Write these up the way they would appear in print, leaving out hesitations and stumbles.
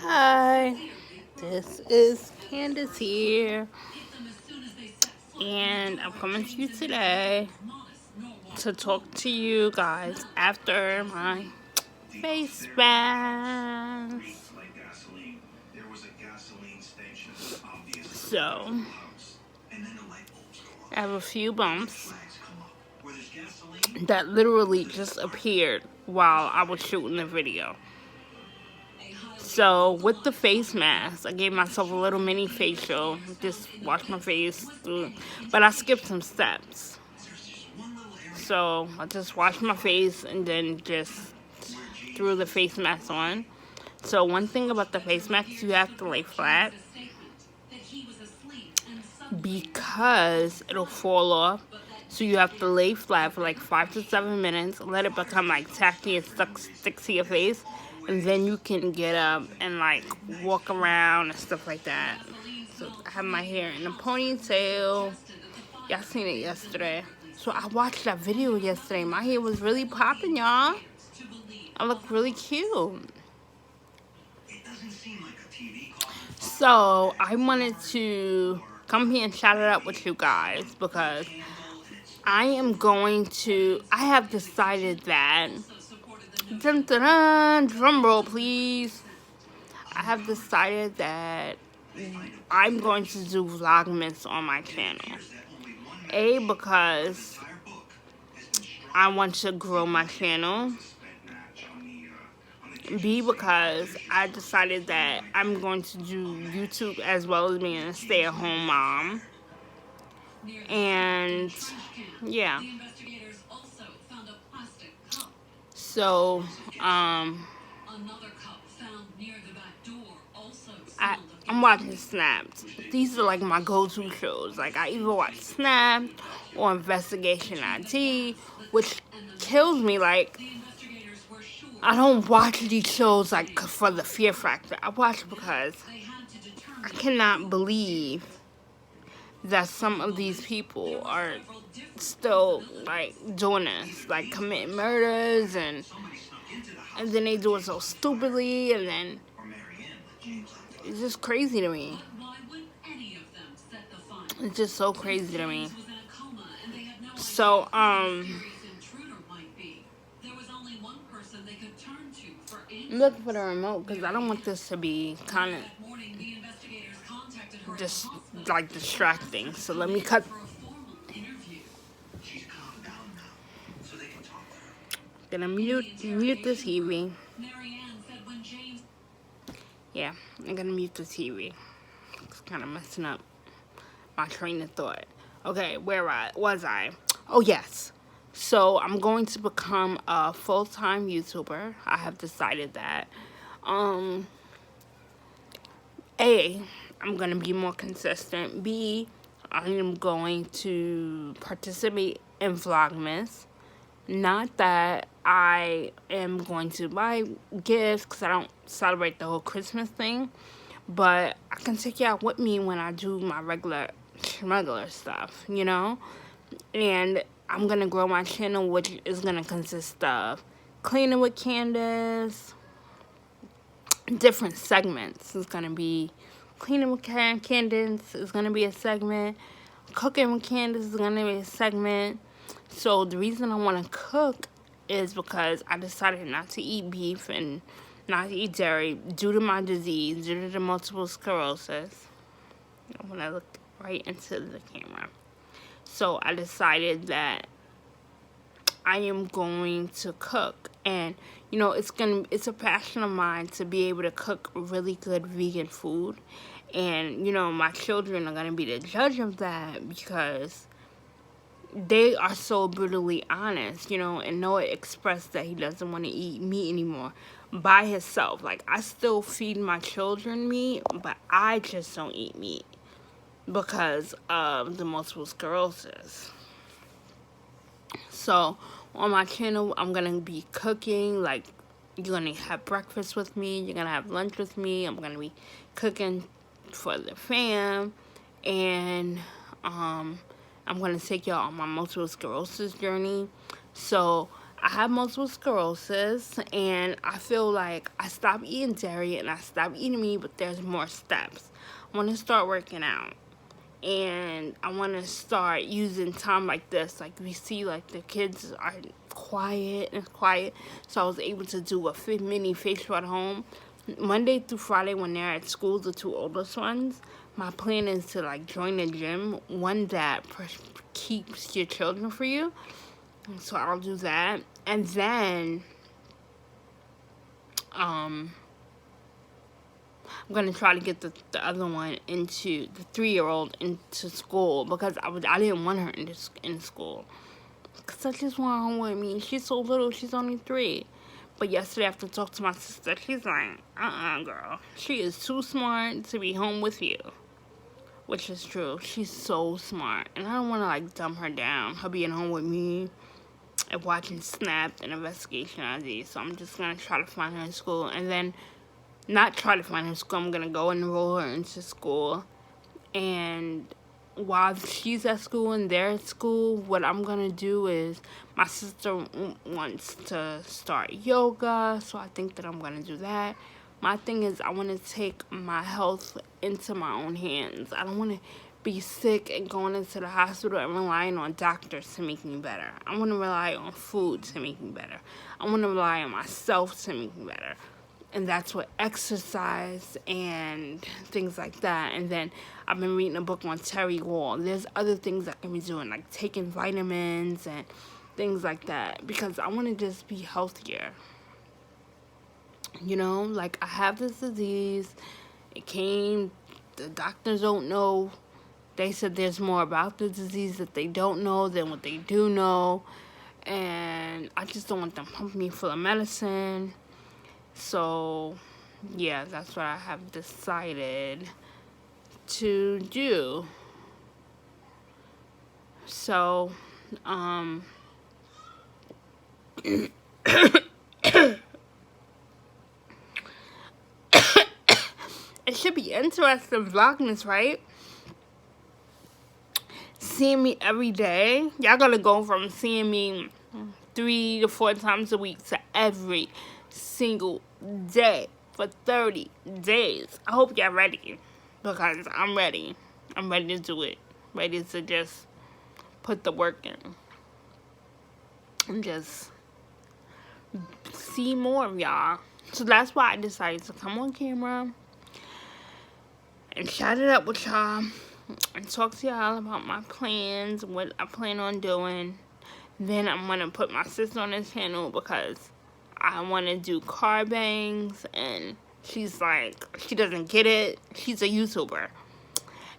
Hi, this is Candace here, and I'm coming to you today to talk to you guys after my face mask. So, I have a few bumps that literally just appeared while I was shooting the video. So with the face mask, I gave myself a little mini facial, just wash my face through, but I skipped some steps. So I just washed my face and then just threw the face mask on. So one thing about the face mask, you have to lay flat because it'll fall off. So you have to lay flat for like 5 to 7 minutes, let it become like tacky and stick to your face, and then you can get up and like walk around and stuff like that. So I have my hair in a ponytail. Y'all seen it yesterday. So I watched that video yesterday. My hair was really popping, y'all. I look really cute. So I wanted to come here and shout it out with you guys because I have decided that, dun, dun, dun, drum roll please. I have decided that I'm going to do Vlogmas on my channel. A, because I want to grow my channel. B, because I decided that I'm going to do YouTube as well as being a stay-at-home mom. And yeah. So, I'm watching Snapped. These are like my go-to shows. Like I either watch Snapped or Investigation IT, which kills me. Like I don't watch these shows like for the fear factor. I watch because I cannot believe that some of these people are still like doing this, like committing murders, and then they do it so stupidly, and then it's just crazy to me. It's just so crazy to me. So I'm looking for the remote because I don't want this to be kind of just like distracting. So let me cut. Gonna mute the TV. Yeah, I'm gonna mute the TV. It's kind of messing up my train of thought. Okay, where was I? Oh yes. So I'm going to become a full-time YouTuber. I have decided that. A, I'm gonna be more consistent. B, I am going to participate in Vlogmas. Not that I am going to buy gifts because I don't celebrate the whole Christmas thing, but I can take you out with me when I do my regular stuff, you know? And I'm going to grow my channel, which is going to consist of cleaning with Candace, different segments. It's going to be cleaning with Candace is going to be a segment. Cooking with Candace is going to be a segment. So the reason I want to cook is because I decided not to eat beef and not to eat dairy due to my disease, due to the multiple sclerosis. When I look right into the camera. So I decided that I am going to cook, and you know it's a passion of mine to be able to cook really good vegan food, and you know my children are gonna be the judge of that because they are so brutally honest, you know, and Noah expressed that he doesn't want to eat meat anymore by himself. Like, I still feed my children meat, but I just don't eat meat because of the multiple sclerosis. So, on my channel, I'm going to be cooking, like, you're going to have breakfast with me, you're going to have lunch with me, I'm going to be cooking for the fam, and, I'm going to take y'all on my multiple sclerosis journey. So I have multiple sclerosis, and I feel like I stopped eating dairy and I stopped eating meat, but there's more steps. I want to start working out, and I want to start using time like this. Like, we see, like, the kids are quiet and quiet, so I was able to do a mini facial at home. Monday through Friday when they're at school, the two oldest ones, my plan is to, like, join the gym, one that keeps your children for you. So I'll do that. And then I'm going to try to get the other one into, the 3-year-old into school, because I didn't want her in school. Because I just want her with me. She's so little. She's only 3. But yesterday after I talked to my sister, she's like, girl. She is too smart to be home with you. Which is true. She's so smart. And I don't want to, like, dumb her down. Her being home with me and watching Snapped and Investigation ID. So I'm just going to try to find her in school. And then, not try to find her in school, I'm going to go enroll her into school. And while she's at school and they're at school, what I'm going to do is, my sister wants to start yoga. So I think that I'm going to do that. My thing is, I want to take my health into my own hands. I don't want to be sick and going into the hospital and relying on doctors to make me better. I want to rely on food to make me better. I want to rely on myself to make me better. And that's what exercise and things like that. And then I've been reading a book on Terry Wall. There's other things I can be doing, like taking vitamins and things like that, because I want to just be healthier. You know, like, I have this disease. It came, the doctors don't know. They said there's more about the disease that they don't know than what they do know. And I just don't want them pumping me full of medicine. So, yeah, that's what I have decided to do. So, it should be interesting vlogging this, right? Seeing me every day. Y'all gonna go from seeing me 3 to 4 times a week to every single day for 30 days. I hope y'all ready, because I'm ready. I'm ready to do it. Ready to just put the work in. And just see more of y'all. So that's why I decided to come on camera and chat it up with y'all and talk to y'all about my plans, what I plan on doing. Then I'm going to put my sister on this channel, because I want to do car bangs, and she's like, she doesn't get it. She's a YouTuber,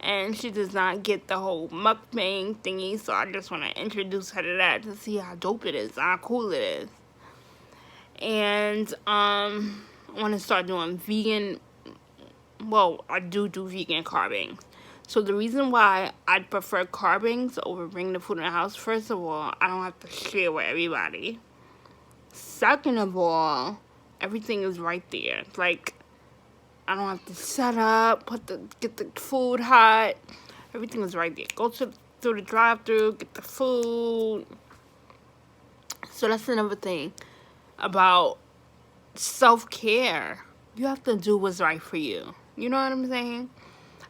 and she does not get the whole mukbang thingy, so I just want to introduce her to that to see how dope it is, how cool it is. And I want to start doing vegan. Well, I do vegan carvings. So the reason why I'd prefer carvings over bringing the food in the house, first of all, I don't have to share with everybody. Second of all, everything is right there. Like, I don't have to set up, get the food hot. Everything is right there. Go through the drive-thru, get the food. So that's another thing about self-care. You have to do what's right for you. You know what I'm saying?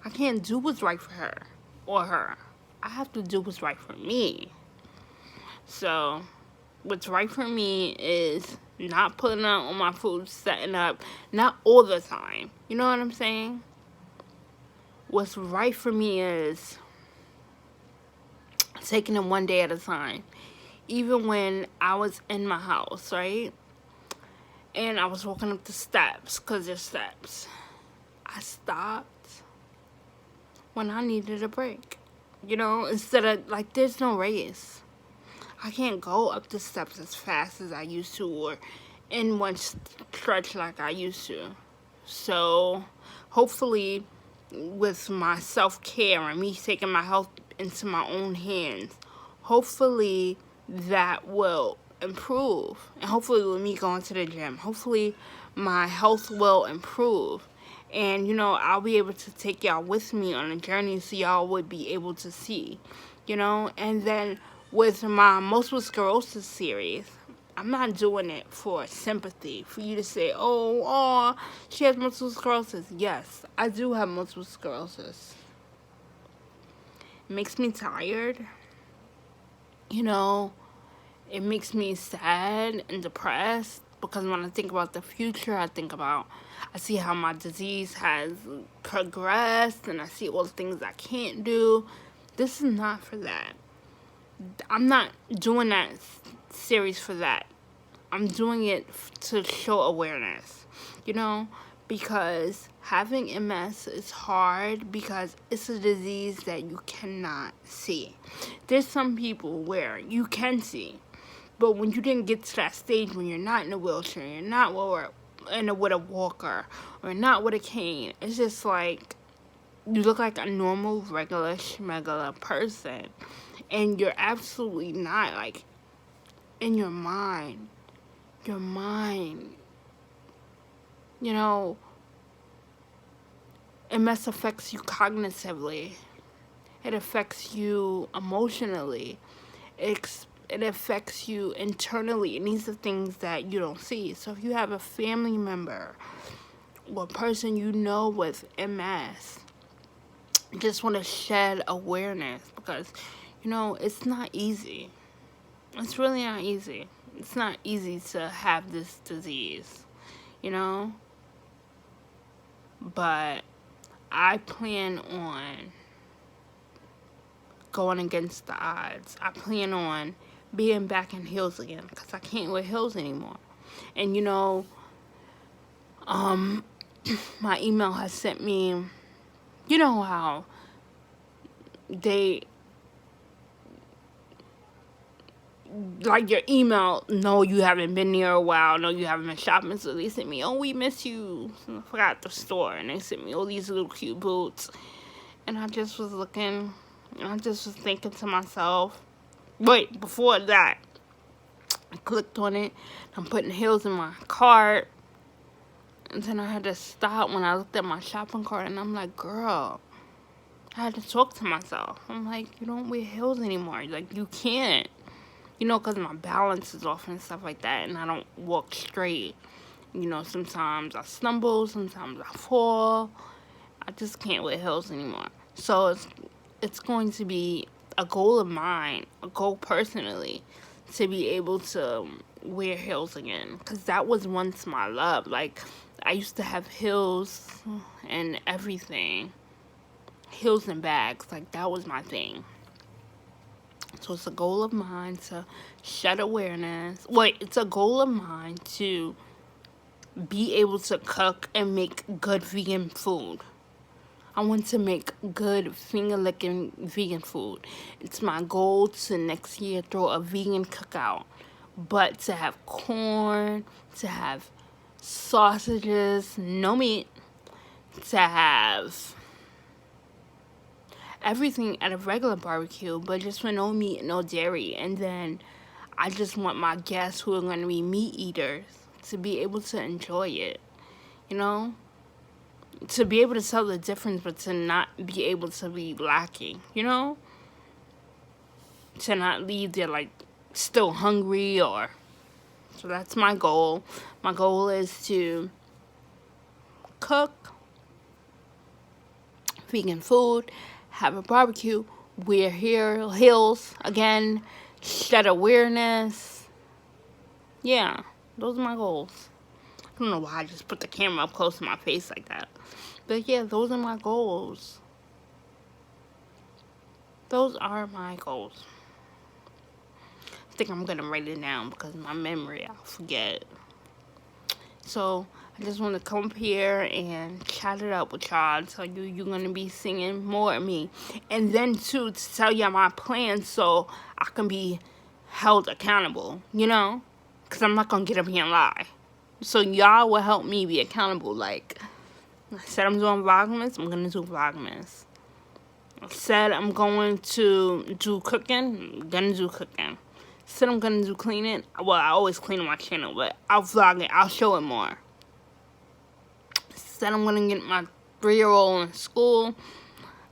I can't do what's right for her or her. I have to do what's right for me. So, what's right for me is not putting out on my food, setting up, not all the time. You know what I'm saying? What's right for me is taking it one day at a time. Even when I was in my house, right? And I was walking up the steps, because there's steps. I stopped when I needed a break. You know, instead of, like, there's no race. I can't go up the steps as fast as I used to, or in one stretch like I used to. So, hopefully, with my self-care and me taking my health into my own hands, hopefully that will improve. And hopefully with me going to the gym, hopefully my health will improve. And, you know, I'll be able to take y'all with me on a journey, so y'all would be able to see, you know. And then with my multiple sclerosis series, I'm not doing it for sympathy, for you to say, oh, she has multiple sclerosis. Yes, I do have multiple sclerosis. It makes me tired. You know, it makes me sad and depressed because when I think about the future, I see how my disease has progressed and I see all the things I can't do. This is not for that. I'm not doing that series for that. I'm doing it to show awareness, because having MS is hard because it's a disease that you cannot see. There's some people where you can see, but when you didn't get to that stage when you're not in a wheelchair, you're not with a walker, or not with a cane, it's just like you look like a normal, regular, schmegular person. And you're absolutely not, like, in your mind, MS affects you cognitively. It affects you emotionally. It affects you internally. And these are things that you don't see. So if you have a family member or a person you know with MS, you just want to shed awareness because, it's not easy. It's really not easy. It's not easy to have this disease, But I plan on going against the odds. I plan on being back in heels again because I can't wear heels anymore. And, my email has sent me, how they, like, your email, no, you haven't been there a while, no, you haven't been shopping, so they sent me, we miss you, I forgot the store, and they sent me all these little cute boots, and I just was looking, and I just was thinking to myself, wait, before that, I clicked on it, I'm putting heels in my cart, and then I had to stop when I looked at my shopping cart, and I'm like, girl, I had to talk to myself. I'm like, you don't wear heels anymore, like, you can't. Because my balance is off and stuff like that, and I don't walk straight. Sometimes I stumble, sometimes I fall. I just can't wear heels anymore. So it's going to be a goal of mine, a goal personally, to be able to wear heels again. Because that was once my love. Like, I used to have heels and everything. Heels and bags. Like, that was my thing. So it's a goal of mine to shed awareness. It's a goal of mine to be able to cook and make good vegan food. I want to make good finger-licking vegan food. It's my goal to next year throw a vegan cookout. But to have corn, to have sausages, no meat, to have everything at a regular barbecue, but just with no meat and no dairy. And then I just want my guests who are going to be meat eaters to be able to enjoy it, to be able to tell the difference, but to not be able to be lacking, to not leave there like still hungry. So that's my goal. My goal is to cook vegan food, have a barbecue, wear heels again, shed awareness. Yeah, those are my goals. I don't know why I just put the camera up close to my face like that. But yeah, those are my goals. Those are my goals. I think I'm going to write it down because my memory, I'll forget. So I just want to come up here and chat it up with y'all, tell you you're going to be seeing more of me. And then, too, to tell y'all my plans so I can be held accountable, Because I'm not going to get up here and lie. So y'all will help me be accountable. Like, I said I'm doing Vlogmas, I'm going to do Vlogmas. I said I'm going to do cooking, I'm going to do cooking. Said I'm going to do cleaning. Well, I always clean on my channel, but I'll vlog it. I'll show it more. Said I'm going to get my 3-year-old in school.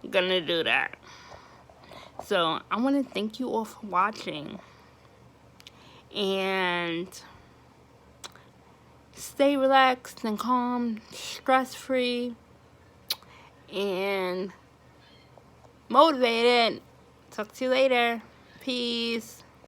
I'm going to do that. So, I want to thank you all for watching. and stay relaxed and calm, stress-free, and motivated. Talk to you later. Peace.